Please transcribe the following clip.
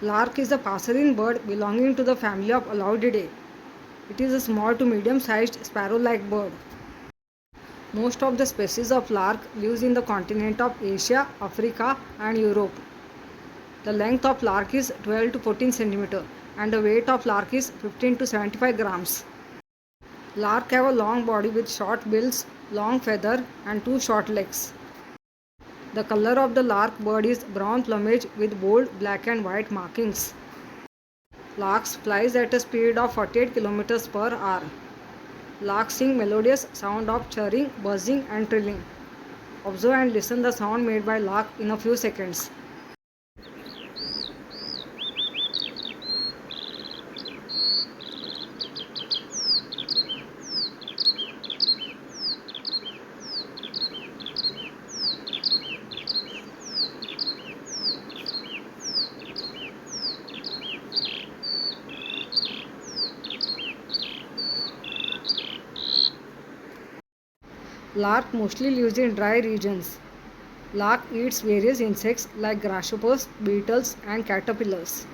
Lark is a passerine bird belonging to the family of Alaudidae. It is a small to medium-sized sparrow-like bird. Most of the species of lark lives in the continent of Asia, Africa and Europe. The length of lark is 12 to 14 cm and the weight of lark is 15 to 75 grams. Lark have a long body with short bills, long feather and two short legs. The color of the lark bird is brown plumage with bold black and white markings. Larks flies at a speed of 48 km per hour. Larks sing melodious sound of chirring, buzzing and trilling. Observe and listen the sound made by lark in a few seconds. Lark mostly lives in dry regions. Lark eats various insects like grasshoppers, beetles and caterpillars.